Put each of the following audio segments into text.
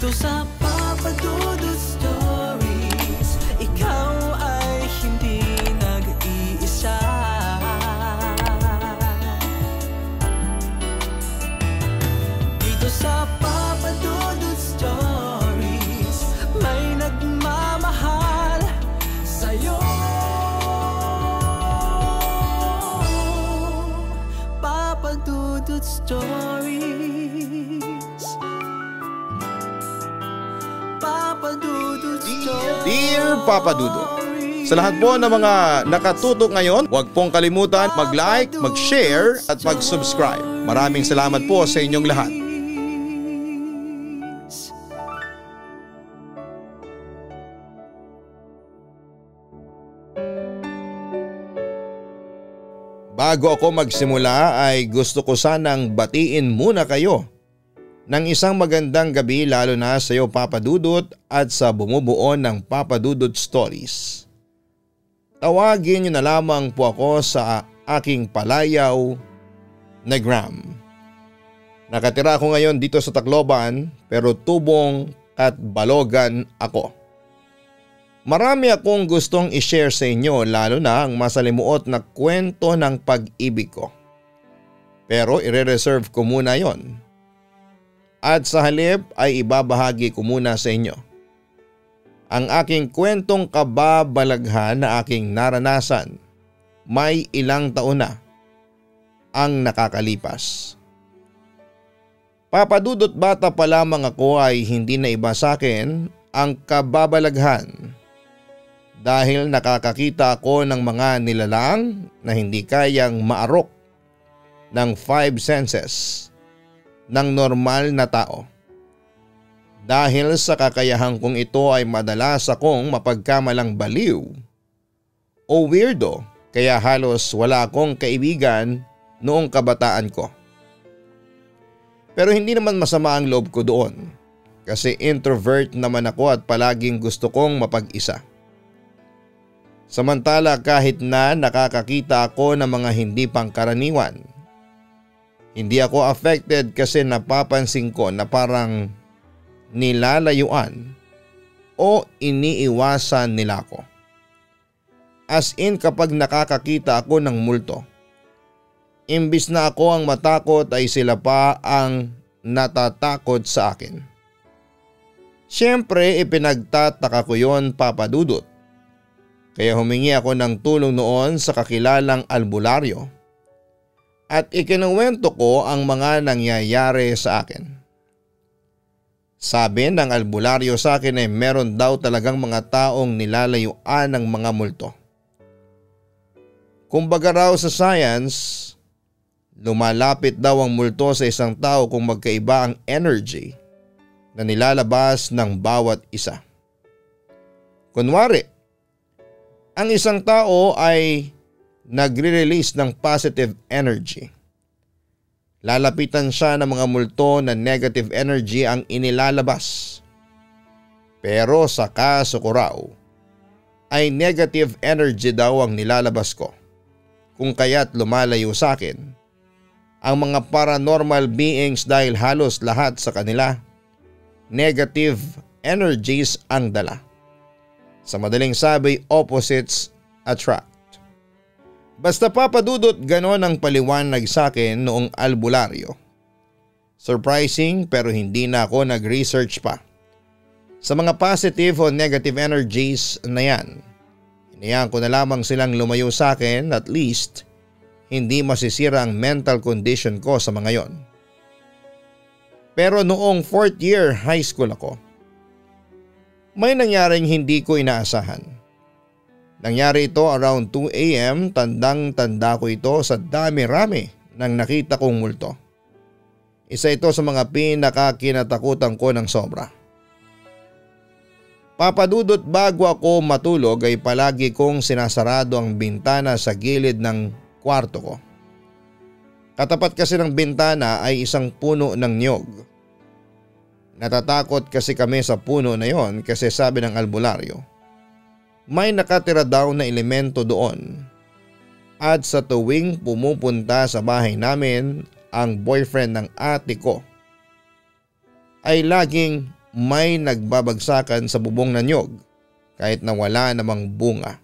Dito sa Papa Dudut Stories, ikaw ay hindi nag-iisa. Dito sa Papa Dudut Stories, may nagmamahal sa'yo. Papa Dudut Stories, Papa Dudut Stories. Dear Papa Dudut, sa lahat po ng mga nakatutok ngayon, huwag pong kalimutan mag-like, mag-share at mag-subscribe. Maraming salamat po sa inyong lahat. Bago ako magsimula ay gusto ko sanang batiin muna kayo ng isang magandang gabi, lalo na sa iyo Papa Dudut at sa bumubuo ng Papa Dudut Stories. Tawagin niyo na lamang po ako sa aking palayaw na Gram. Nakatira ako ngayon dito sa Tacloban pero Tubong at Balogan ako. Marami akong gustong i-share sa inyo, lalo na ang masalimuot na kwento ng pag-ibig ko. Pero ire-reserve ko muna yon. At sa halip ay ibabahagi ko muna sa inyo ang aking kwentong kababalaghan na aking naranasan may ilang taon na ang nakakalipas. Papa Dudut, bata pa lamang ako ay hindi na iba sa akin ang kababalaghan dahil nakakakita ako ng mga nilalang na hindi kayang maarok ng 5 senses ng normal na tao. Dahil sa kakayahan kong ito ay madalas akong mapagkamalang baliw o weirdo, kaya halos wala akong kaibigan noong kabataan ko. Pero hindi naman masama ang loob ko doon kasi introvert naman ako at palaging gusto kong mapag-isa. Samantala kahit na nakakakita ako ng mga hindi pangkaraniwan, hindi ako affected kasi napapansin ko na parang nilalayuan o iniiwasan nila ako. As in, kapag nakakakita ako ng multo, imbis na ako ang matakot ay sila pa ang natatakot sa akin. Siyempre ipinagtataka ko yon, Papa Dudut. Kaya humingi ako ng tulong noon sa kakilalang albularyo at ikinuwento ko ang mga nangyayari sa akin. Sabi ng albularyo sa akin ay meron daw talagang mga taong nilalayuan ng mga multo. Kumbaga raw sa science, lumalapit daw ang multo sa isang tao kung magkaiba ang energy na nilalabas ng bawat isa. Kunwari, ang isang tao ay nagre-release ng positive energy. Lalapitan siya ng mga multo na negative energy ang inilalabas. Pero sa kaso ko raw, ay negative energy daw ang nilalabas ko. Kung kaya't lumalayo sa akin ang mga paranormal beings dahil halos lahat sa kanila negative energies ang dala. Sa madaling sabi, opposites attract. Basta Papa Dudut, ganon ang paliwanag sa akin noong albularyo. Surprising pero hindi na ako nag-research pa sa mga positive o negative energies na yan. Hinayaan ko na lamang silang lumayo sa akin, at least hindi masisira ang mental condition ko sa mga yon. Pero noong 4th year high school ako, may nangyaring hindi ko inaasahan. Nangyari ito around 2 AM, tandang-tanda ko ito sa dami-rami ng nakita kong multo. Isa ito sa mga pinakakinatakutan ko ng sobra. Papa Dudut, bago ako matulog ay palagi kong sinasarado ang bintana sa gilid ng kwarto ko. Katapat kasi ng bintana ay isang puno ng niyog. Natatakot kasi kami sa puno na yon kasi sabi ng albularyo, may nakatira daw na elemento doon. At sa tuwing pumupunta sa bahay namin ang boyfriend ng ate ko, ay laging may nagbabagsakan sa bubong ng niyog kahit na wala namang bunga.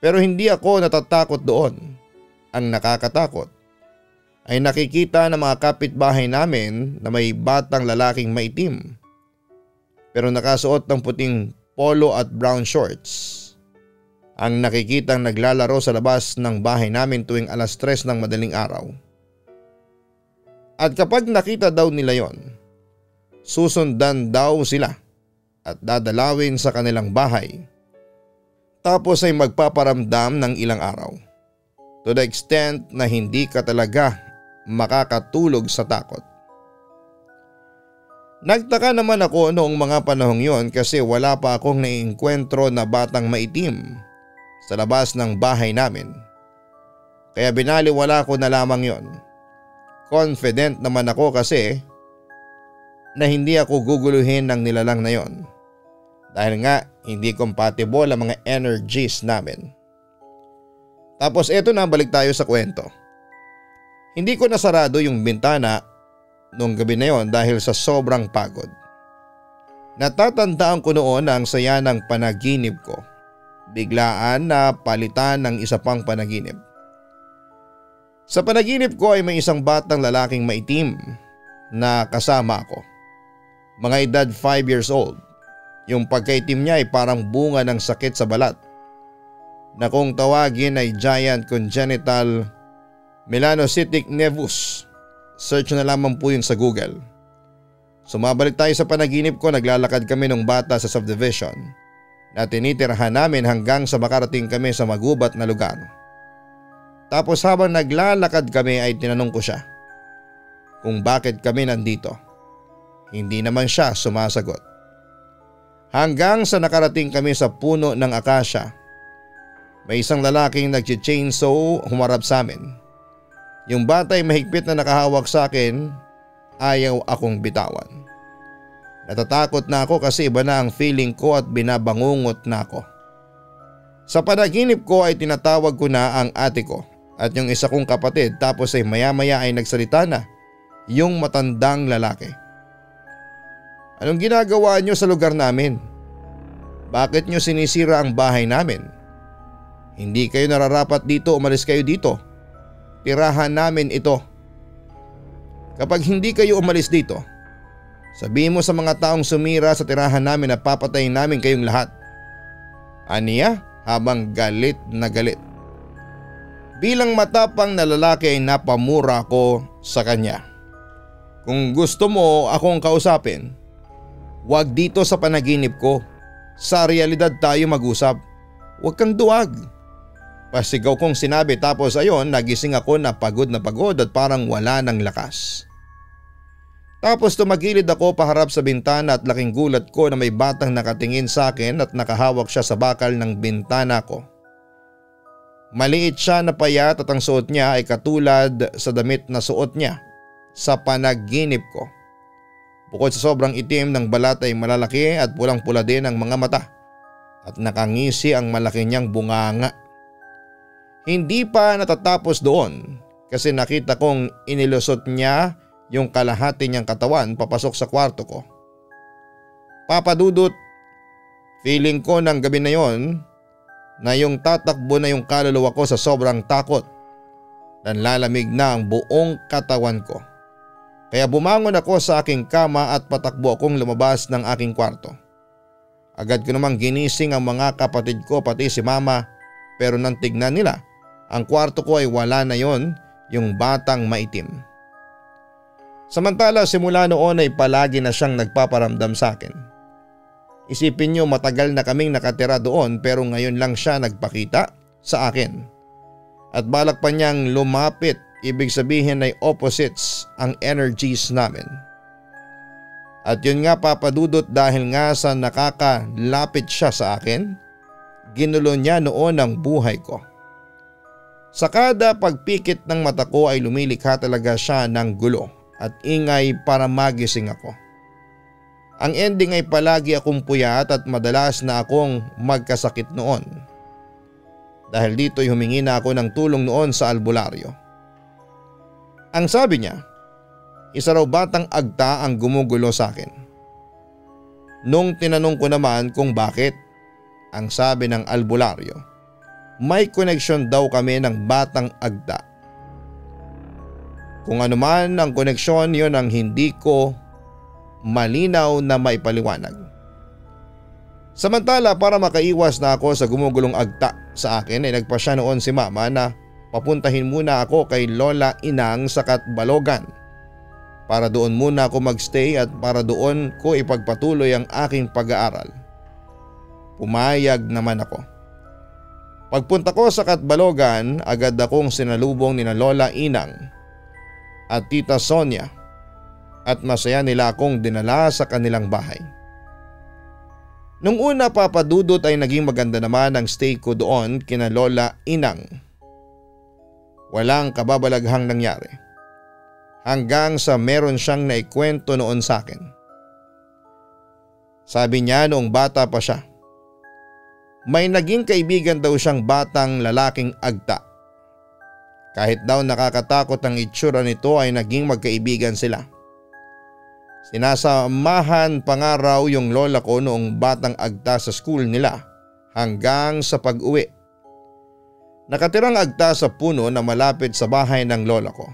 Pero hindi ako natatakot doon. Ang nakakatakot ay nakikita ng mga kapitbahay namin na may batang lalaking maitim pero nakasuot ng puting polo at brown shorts. Ang nakikitang naglalaro sa labas ng bahay namin tuwing 3:00 ng madaling araw. At kapag nakita daw nila yon, susundan daw sila at dadalawin sa kanilang bahay. Tapos ay magpaparamdam ng ilang araw. To the extent na hindi ka talaga makakatulog sa takot. Nagtaka naman ako noong mga panahong yon kasi wala pa akong naiengkwentro na batang maitim sa labas ng bahay namin. Kaya binaliwala ko na lamang yon. Confident naman ako kasi na hindi ako guguluhin ng nilalang na yon. Dahil nga hindi compatible ang mga energies namin. Tapos eto na, balik tayo sa kwento. Hindi ko nasarado yung bintana noong gabi na yon dahil sa sobrang pagod. Natatandaan ko noon ang saya ng panaginip ko. Biglaan na palitan ng isa pang panaginip. Sa panaginip ko ay may isang batang lalaking maitim na kasama ako. Mga edad 5 years old. Yung pagkaitim niya ay parang bunga ng sakit sa balat na kung tawagin ay giant congenital melanocytic nevus. Search na lamang po yun sa Google. Sumabalik tayo sa panaginip ko, naglalakad kami ng bata sa subdivision na tinitirahan namin hanggang sa makarating kami sa magubat na lugar. Tapos habang naglalakad kami ay tinanong ko siya kung bakit kami nandito. Hindi naman siya sumasagot. Hanggang sa nakarating kami sa puno ng akasya. May isang lalaking nag-chainsaw humarap sa amin. Yung bata ay mahigpit na nakahawak sa akin, ayaw akong bitawan. Natatakot na ako kasi iba na ang feeling ko at binabangungot na ako. Sa panaginip ko ay tinatawag ko na ang ate ko at yung isa kong kapatid, tapos ay maya-maya ay nagsalita na yung matandang lalaki. Anong ginagawa niyo sa lugar namin? Bakit niyo sinisira ang bahay namin? Hindi kayo nararapat dito, umalis kayo dito. Tirahan namin ito. Kapag hindi kayo umalis dito, sabihin mo sa mga taong sumira sa tirahan namin na papatayin namin kayong lahat. Aniya habang galit na galit. Bilang matapang na lalaki ay napamura ko sa kanya. Kung gusto mo akong kausapin, wag dito sa panaginip ko. Sa realidad tayo mag-usap. Huwag kang duwag. Pasigaw kong sinabi, tapos ayon nagising ako na pagod at parang wala ng lakas. Tapos tumagilid ako paharap sa bintana at laking gulat ko na may batang nakatingin sa akin at nakahawak siya sa bakal ng bintana ko. Maliit siya na payat at ang suot niya ay katulad sa damit na suot niya sa panaginip ko. Bukod sa sobrang itim ng balat ay malalaki at pulang-pula din ang mga mata at nakangisi ang malaki niyang bunganga. Hindi pa natatapos doon kasi nakita kong inilusot niya yung kalahati niyang katawan papasok sa kwarto ko. Papa Dudut, feeling ko ng gabi na yon na yung tatakbo na yung kaluluwa ko sa sobrang takot. Nanlalamig na ang buong katawan ko. Kaya bumangon ako sa aking kama at patakbo akong lumabas ng aking kwarto. Agad ko namang ginising ang mga kapatid ko pati si mama, pero nang tignan nila, ang kwarto ko ay wala na yon, yung batang maitim. Samantala simula noon ay palagi na siyang nagpaparamdam sa akin. Isipin niyo, matagal na kaming nakatira doon pero ngayon lang siya nagpakita sa akin. At balak pa niyang lumapit, ibig sabihin ay opposites ang energies namin. At yun nga Papa Dudut, dahil nga sa nakakalapit siya sa akin, ginulo niya noon ang buhay ko. Sa kada pagpikit ng mata ko ay lumilikha talaga siya ng gulo at ingay para magising ako. Ang ending ay palagi akong puyat at madalas na akong magkasakit noon. Dahil dito'y humingi na ako ng tulong noon sa albularyo. Ang sabi niya, Isa raw batang agta ang gumugulo sa akin. Nung tinanong ko naman kung bakit, ang sabi ng albularyo, may koneksyon daw kami ng batang agta. Kung ano man ang koneksyon, yon ang hindi ko malinaw na maipaliwanag. Samantala, para makaiwas na ako sa gumugulong agta sa akin ay nagpasya noon si mama na papuntahin muna ako kay Lola Inang sa Katbalogan para doon muna ako magstay at para doon ko ipagpatuloy ang aking pag-aaral. Pumayag naman ako. Pagpunta ko sa Katbalogan, agad akong sinalubong ni Lola Inang at Tita Sonia at masaya nila akong dinala sa kanilang bahay. Nung una, Papa Dudut, ay naging maganda naman ang stay ko doon kina Lola Inang. Walang kababalaghang nangyari. Hanggang sa meron siyang naikwento noon sa akin. Sabi niya noong bata pa siya, may naging kaibigan daw siyang batang lalaking agta. Kahit daw nakakatakot ang itsura nito ay naging magkaibigan sila. Sinasamahan pa nga raw yung lola ko noong batang agta sa school nila hanggang sa pag-uwi. Nakatirang agta sa puno na malapit sa bahay ng lola ko.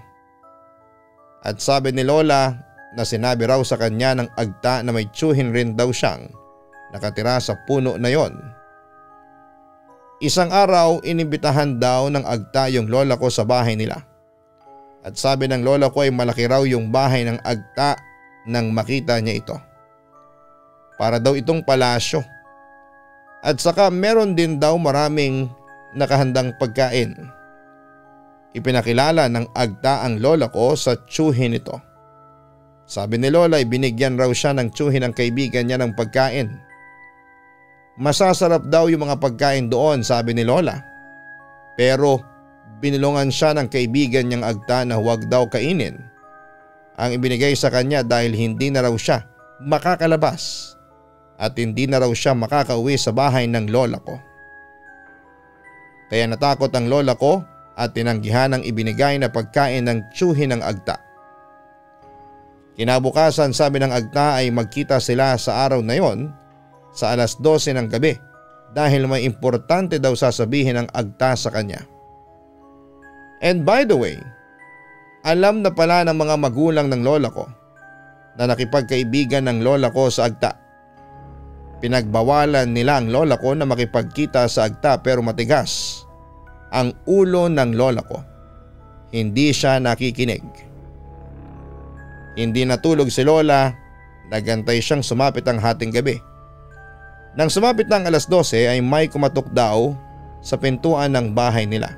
At sabi ni Lola na sinabi raw sa kanya ng agta na may tiyuhin rin daw siyang nakatira sa puno na yon. Isang araw, inibitahan daw ng agta yung lola ko sa bahay nila. At sabi ng lola ko ay malaki raw yung bahay ng agta nang makita niya ito. Para daw itong palasyo. At saka meron din daw maraming nakahandang pagkain. Ipinakilala ng agta ang lola ko sa tiyuhin nito. Sabi ni Lola ay binigyan raw siya ng tiyuhin ng kaibigan niya ng pagkain. Masasarap daw yung mga pagkain doon, sabi ni Lola. Pero binulungan siya ng kaibigan niyang agta na huwag daw kainin ang ibinigay sa kanya dahil hindi na raw siya makakalabas at hindi na raw siya makakauwi sa bahay ng lola ko. Kaya natakot ang lola ko at tinanggihan ang ibinigay na pagkain ng tiyuhin ng agta. Kinabukasan, sabi ng agta ay magkita sila sa araw na yon sa alas 12 ng gabi dahil may importante daw sasabihin ng agta sa kanya. And by the way, alam na pala ng mga magulang ng lola ko na nakipagkaibigan ng lola ko sa agta. Pinagbawalan nila ang lola ko na makipagkita sa agta pero matigas ang ulo ng lola ko. Hindi siya nakikinig. Hindi natulog si Lola, nagantay siyang sumapit ang hating gabi. Nang sumapit ng alas 12 ay may kumatok daw sa pintuan ng bahay nila.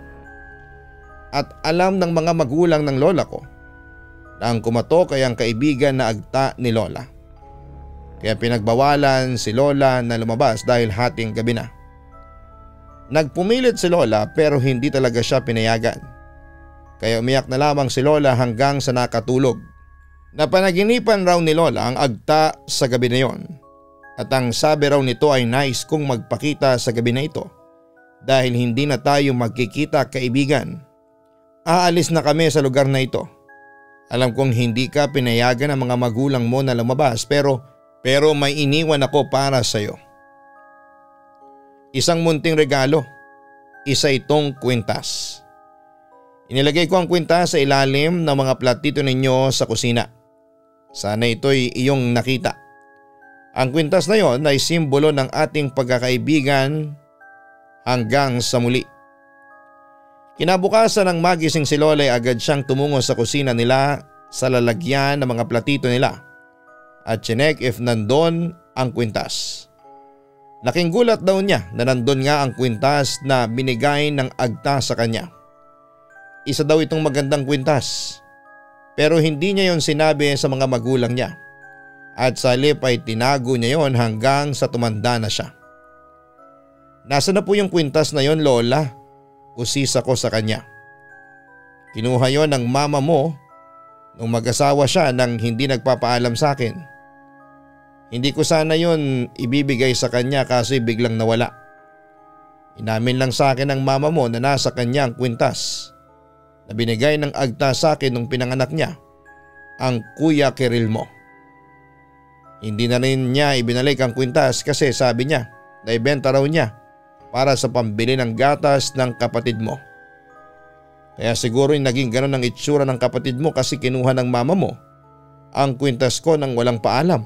At alam ng mga magulang ng lola ko na ang kumatok ay ang kaibigan na agta ni Lola. Kaya pinagbawalan si Lola na lumabas dahil hating gabi na. Nagpumilit si Lola pero hindi talaga siya pinayagan. Kaya umiyak na lamang si Lola hanggang sa nakatulog. Napanaginipan raw ni Lola ang agta sa gabi na yon. At ang sabi raw nito ay nais kong magpakita sa gabi na ito dahil hindi na tayo magkikita, kaibigan. Aalis na kami sa lugar na ito. Alam kong hindi ka pinayagan ng mga magulang mo na lumabas pero may iniwan ako para sa iyo. Isang munting regalo. Isa itong kwintas. Inilagay ko ang kwintas sa ilalim ng mga platito ninyo sa kusina. Sana ito'y iyong nakita. Ang kwintas na yon ay simbolo ng ating pagkakaibigan hanggang sa muli. Kinabukasan ng magising si Lola ay agad siyang tumungo sa kusina nila sa lalagyan ng mga platito nila at chinek if nandun ang kwintas. Laking gulat daw niya na nandun nga ang kwintas na binigay ng agta sa kanya. Isa daw itong magandang kwintas pero hindi niya yon sinabi sa mga magulang niya at sa halip ay tinago niya yon hanggang sa tumanda na siya. Nasaan na po yung kwintas na yon, Lola? Usisa ko sa kanya. Kinuha yon ng mama mo nung mag-asawa siya nang hindi nagpapaalam sa akin. Hindi ko sana yon ibibigay sa kanya kasi biglang nawala. Inamin lang sa akin ng mama mo na nasa kanya ang kwintas na binigay ng agta sa akin nung pinanganak niya. ang Kuya Kiril mo. Hindi na rin niya ibinalik ang kwintas kasi sabi niya na ibenta raw niya para sa pambili ng gatas ng kapatid mo. Kaya siguro yung naging ganun ang itsura ng kapatid mo kasi kinuha ng mama mo ang kwintas ko nang walang paalam.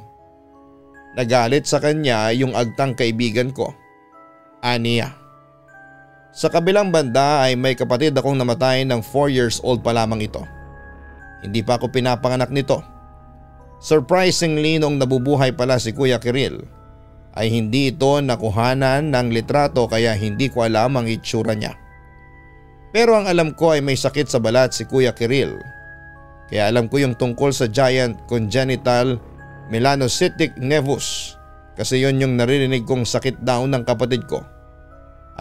Nagalit sa kanya yung agtang kaibigan ko, aniya. Sa kabilang banda ay may kapatid akong namatay ng 4 years old pa lamang ito. Hindi pa ako pinapanganak nito. Surprisingly, nung nabubuhay pala si Kuya Kiril ay hindi ito nakuhanan ng litrato kaya hindi ko alam ang itsura niya. Pero ang alam ko ay may sakit sa balat si Kuya Kiril. Kaya alam ko yung tungkol sa giant congenital melanocytic nevus kasi yon yung naririnig kong sakit daw ng kapatid ko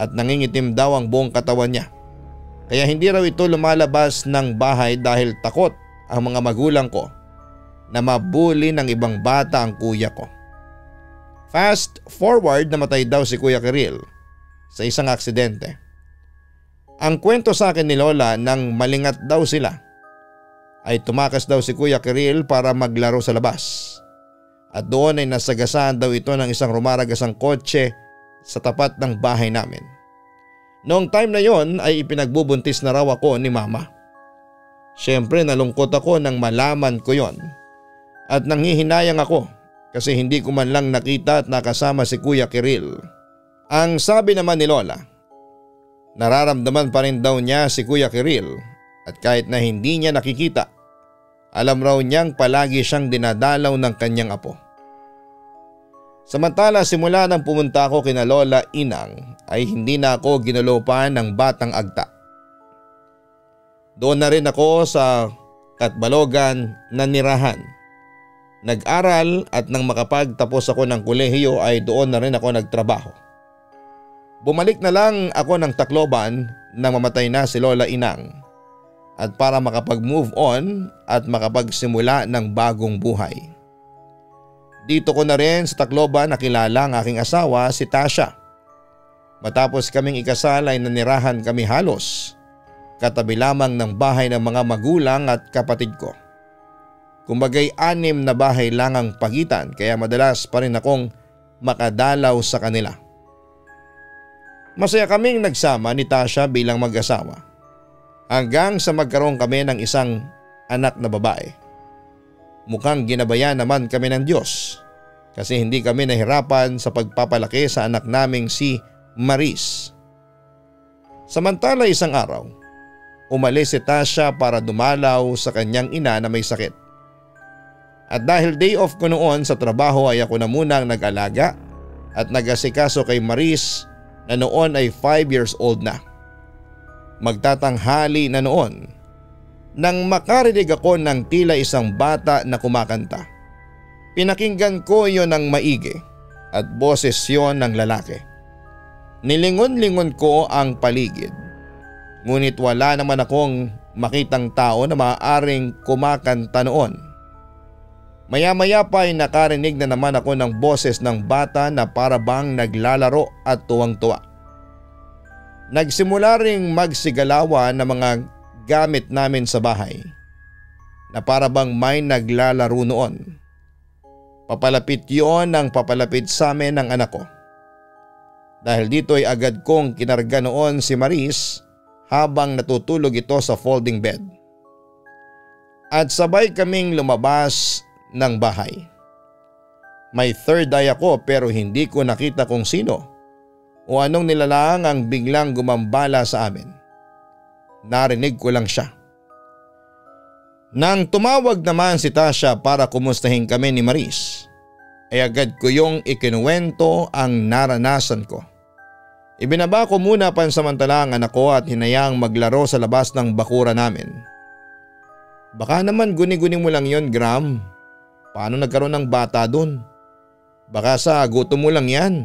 at nangingitim daw ang buong katawan niya. Kaya hindi raw ito lumalabas ng bahay dahil takot ang mga magulang ko na mabuli ng ibang bata ang kuya ko. Fast forward, namatay daw si Kuya Kiril sa isang aksidente. Ang kwento sa akin ni Lola nang malingat daw sila ay tumakas daw si Kuya Kiril para maglaro sa labas. At doon ay nasagasaan daw ito ng isang rumaragasang kotse sa tapat ng bahay namin. Noong time na yon ay ipinagbubuntis na raw ako ni Mama. Siyempre nalungkot ako nang malaman ko yon. At nanghihinayang ako kasi hindi ko man lang nakita at nakasama si Kuya Kiril. Ang sabi naman ni Lola, nararamdaman pa rin daw niya si Kuya Kiril at kahit na hindi niya nakikita, alam raw niyang palagi siyang dinadalaw ng kanyang apo. Samantala simula nang pumunta ako kina Lola Inang ay hindi na ako ginulopan ng batang agta. Doon na rin ako sa Katbalogan na nirahan. Nag-aral at nang makapagtapos ako ng kolehiyo ay doon na rin ako nagtrabaho. Bumalik na lang ako ng Tacloban nang mamatay na si Lola Inang at para makapag-move on at makapagsimula ng bagong buhay. Dito ko na rin sa Tacloban nakilala ang aking asawa si Tasha. Matapos kaming ikasal ay nanirahan kami halos katabi lamang ng bahay ng mga magulang at kapatid ko. Kumbagay 6 na bahay lang ang pagitan kaya madalas pa rin akong makadalaw sa kanila. Masaya kaming nagsama ni Tasha bilang mag-asawa hanggang sa magkaroon kami ng isang anak na babae. Mukhang ginabayan naman kami ng Diyos kasi hindi kami nahirapan sa pagpapalaki sa anak naming si Maris. Samantala isang araw, umalis si Tasha para dumalaw sa kanyang ina na may sakit. At dahil day off ko noon sa trabaho ay ako na munang nag-alaga at nag-asikaso kay Maris na noon ay 5 years old na. Magtatanghali na noon nang makarinig ako ng tila isang bata na kumakanta. Pinakinggan ko yon ng maigi at boses yon ng lalaki. Nilingon-lingon ko ang paligid. Ngunit wala naman akong makitang tao na maaaring kumakanta noon. Maya-maya pa ay nakarinig na naman ako ng boses ng bata na para bang naglalaro at tuwang-tuwa. Nagsimula ring magsigalawan ng mga gamit namin sa bahay na para bang may naglalaro noon. Papalapit yon ang papalapit sa amin ng anak ko. Dahil dito ay agad kong kinarga noon si Maris habang natutulog ito sa folding bed. At sabay kaming lumabas ng bahay. May third eye ako pero hindi ko nakita kung sino o anong nilalang ang biglang gumambala sa amin. Narinig ko lang siya. Nang tumawag naman si Tasha para kumustahin kami ni Maris, ay agad ko yung ikinuwento ang naranasan ko. Ibinaba ko muna pansamantala ang anak ko at hinayang maglaro sa labas ng bakura namin. Baka naman guni-guni mo lang yon, Gram. Paano nagkaroon ng bata dun? Baka sa gutom mo lang yan.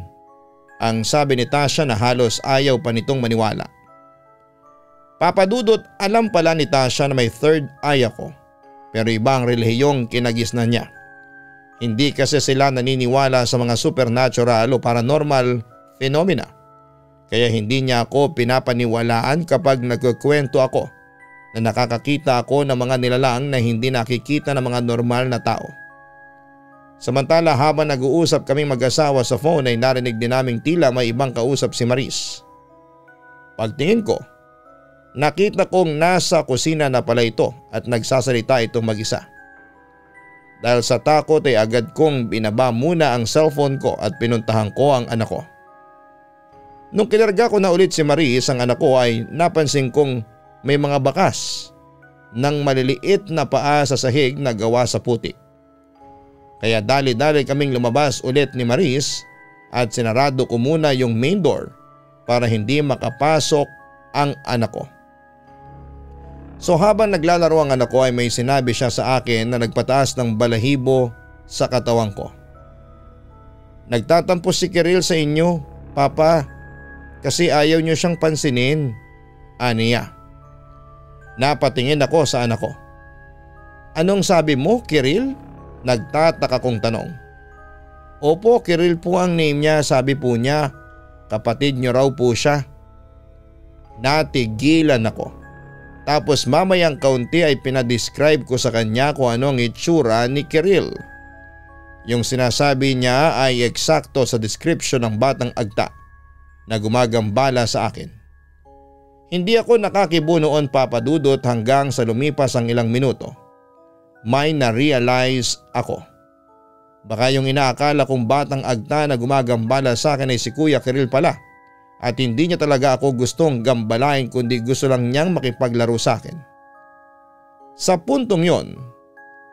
Ang sabi ni Tasha na halos ayaw pa nitong maniwala. Papadudot, alam pala ni Tasha na may third eye ako. Pero iba ang relihiyong kinagisnan niya. Hindi kasi sila naniniwala sa mga supernatural o paranormal phenomena. Kaya hindi niya ako pinapaniwalaan kapag nagkukwento ako na nakakakita ako ng mga nilalang na hindi nakikita ng mga normal na tao. Samantala habang nag-uusap kaming mag-asawa sa phone ay narinig din naming tila may ibang kausap si Maris. Pagtingin ko, nakita kong nasa kusina na pala ito at nagsasalita itong mag-isa. Dahil sa takot ay agad kong binaba muna ang cellphone ko at pinuntahan ko ang anak ko. Nung kinarga ko na ulit si Maris ang anak ko ay napansin kong may mga bakas ng maliliit na paa sa sahig na gawa sa putik. Kaya dali-dali kaming lumabas ulit ni Maris at sinarado ko muna yung main door para hindi makapasok ang anak ko. So habang naglalaro ang anak ko ay may sinabi siya sa akin na nagpataas ng balahibo sa katawan ko. Nagtatampo si Kiril sa inyo, Papa, kasi ayaw niyo siyang pansinin, aniya. Napatingin ako sa anak ko. Anong sabi mo, Kiril? Nagtataka kong tanong. Opo, Kiril po ang name niya, sabi po niya. Kapatid niyo raw po siya. Natigilan ako. Tapos mamayang kaunti ay pinadescribe ko sa kanya kung ano ang itsura ni Kiril. Yung sinasabi niya ay eksakto sa description ng batang agta na gumagambala sa akin. Hindi ako nakakibo noon, Papa Dudut, hanggang sa lumipas ang ilang minuto. May na-realize ako. Baka yung inaakala kong batang agta na gumagambala sa akin ay si Kuya Kiril pala at hindi niya talaga ako gustong gambalain kundi gusto lang niyang makipaglaro sa akin. Sa puntong yon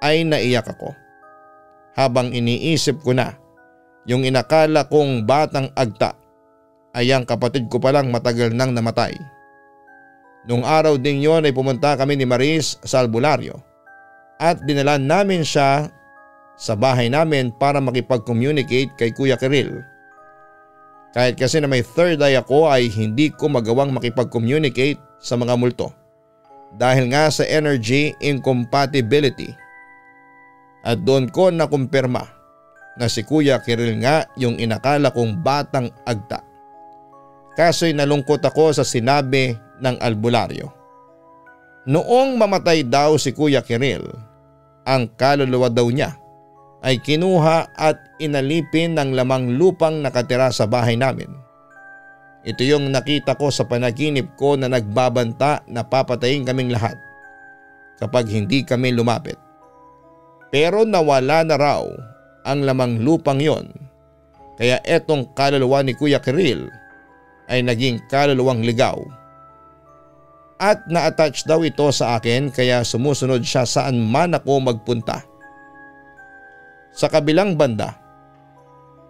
ay naiyak ako habang iniisip ko na yung inakala kong batang agta ay ang kapatid ko palang matagal nang namatay. Nung araw ding yon ay pumunta kami ni Maris sa albularyo at dinala namin siya sa bahay namin para makipag-communicate kay Kuya Kiril. Kahit kasi na may third eye ako ay hindi ko magawang makipag-communicate sa mga multo dahil nga sa energy incompatibility. At doon ko nakumpirma na si Kuya Kiril nga yung inakala kong batang agta. Kaso'y nalungkot ako sa sinabi ng albularyo. Noong mamatay daw si Kuya Kiril, ang kaluluwa daw niya ay kinuha at inalipin ng lamang lupang nakatira sa bahay namin. Ito yung nakita ko sa panaginip ko na nagbabanta na papatayin kaming lahat kapag hindi kami lumapit. Pero nawala na raw ang lamang lupang yon, kaya etong kaluluwa ni Kuya Kiril ay naging kaluluwang ligaw. At na-attach daw ito sa akin kaya sumusunod siya saan man ako magpunta. Sa kabilang banda,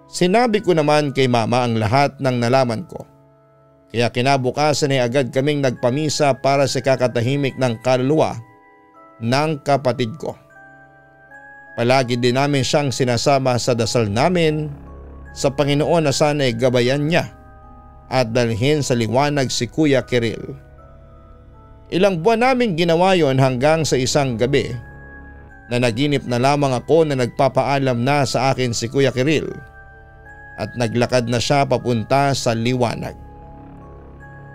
sinabi ko naman kay Mama ang lahat ng nalaman ko. Kaya kinabukasan ay agad kaming nagpamisa para sa kakatahimik ng kaluluwa ng kapatid ko. Palagi din namin siyang sinasama sa dasal namin sa Panginoon na sana'y gabayan niya at dalhin sa liwanag si Kuya Kiril. Ilang buwan namin ginawa yon hanggang sa isang gabi na naginip na lamang ako na nagpapaalam na sa akin si Kuya Kiril at naglakad na siya papunta sa liwanag.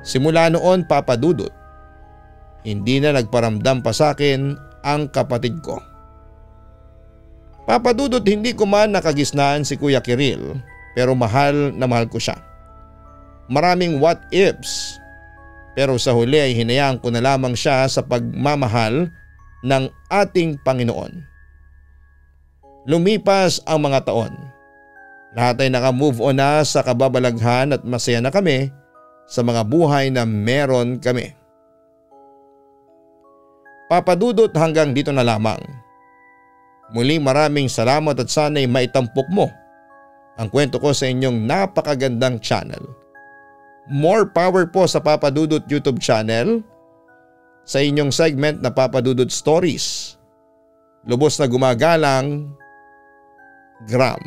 Simula noon, Papa Dudut, hindi na nagparamdam pa sa akin ang kapatid ko. Papa Dudut, hindi ko man nakagisnaan si Kuya Kiril pero mahal na mahal ko siya. Maraming what ifs pero sa huli ay hinayaan ko na lamang siya sa pagmamahal ng ating Panginoon. Lumipas ang mga taon. Lahat ay naka-move on na sa kababalaghan at masaya na kami sa mga buhay na meron kami. Papa Dudut, hanggang dito na lamang. Muli maraming salamat at sana'y maitampok mo ang kwento ko sa inyong napakagandang channel. More power po sa Papa Dudut YouTube channel sa inyong segment na Papa Dudut Stories. Lubos na gumagalang, Gram.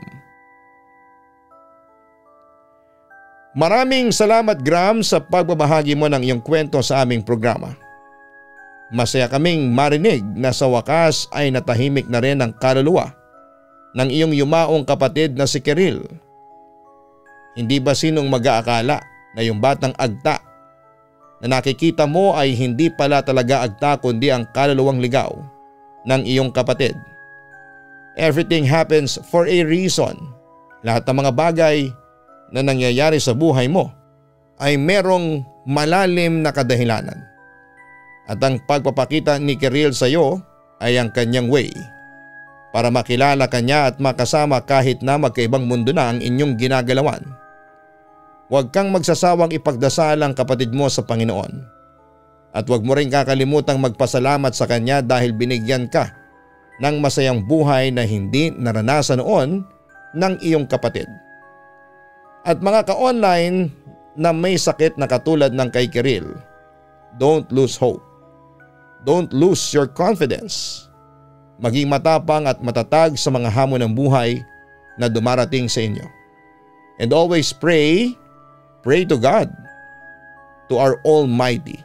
Maraming salamat, Gram, sa pagbabahagi mo ng iyong kwento sa aming programa. Masaya kaming marinig na sa wakas ay natahimik na rin ang kaluluwa ng iyong yumaong kapatid na si Kiril. Hindi ba sinong mag-aakala na yung batang agta na nakikita mo ay hindi pala talaga agta kundi ang kaluluwang ligaw ng iyong kapatid. Everything happens for a reason. Lahat ng mga bagay na nangyayari sa buhay mo ay merong malalim na kadahilanan. At ang pagpapakita ni Kiril sa iyo ay ang kanyang way para makilala kanya at makasama kahit na magkaibang mundo na ang inyong ginagalawan. Huwag kang magsasawang ipagdasal ang kapatid mo sa Panginoon. At huwag mo rin kakalimutang magpasalamat sa kanya dahil binigyan ka ng masayang buhay na hindi naranasan noon ng iyong kapatid. At mga ka-online na may sakit na katulad ng kay Kiril, don't lose hope. Don't lose your confidence. Maging matapang at matatag sa mga hamon ng buhay na dumarating sa inyo. And always pray to God, to our Almighty.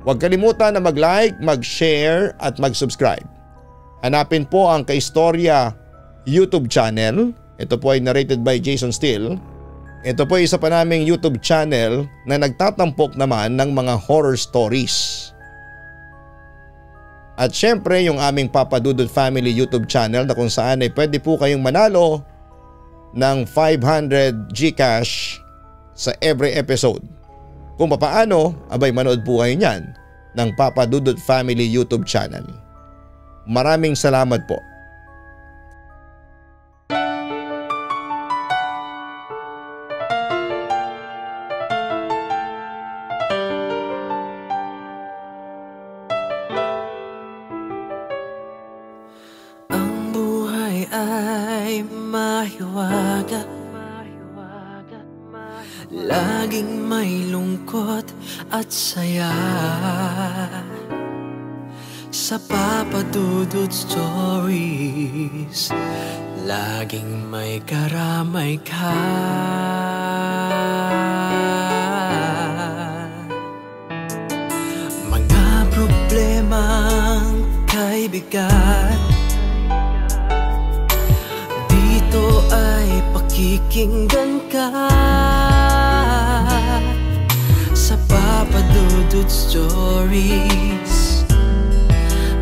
Huwag kalimutan na mag-like, mag-share at mag-subscribe. Hanapin po ang Kaistorya YouTube channel. Ito po ay narrated by Jason Steele. Ito po ay isa pa naming YouTube channel na nagtatampok naman ng mga horror stories. At syempre yung aming Papa Dudut Family YouTube channel na kung saan ay pwede po kayong manalo ng 500 GCash sa every episode. Kung papaano, abay manood po kayo niyan ng Papa Dudut Family YouTube channel. Maraming salamat po. Ang buhay ay mahiwaga, laging may lungkot at saya. Sa Papa Dudut Stories, laging may karamay ka. Mga problemang kay bigat, dito ay pakikinggan ka. Sa Papa Dudut Stories,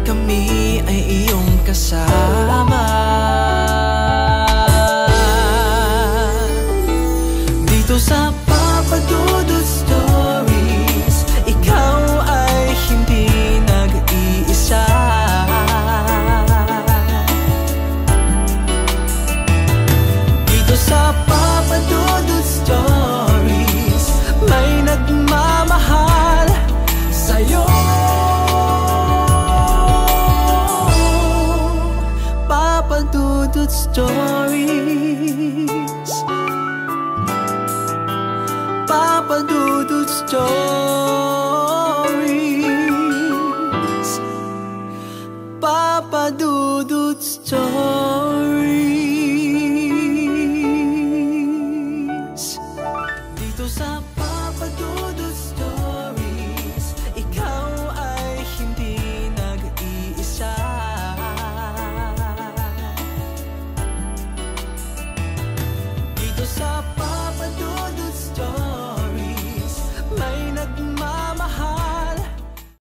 kami ay iyong kasama. Dito sa Papa Dudut Stories, ikaw ay hindi nag-iisa. Dito sa Papa Dudut Stories, may nagmamahal sa'yo. Papa Dudut Stories, Papa Dudut Stories.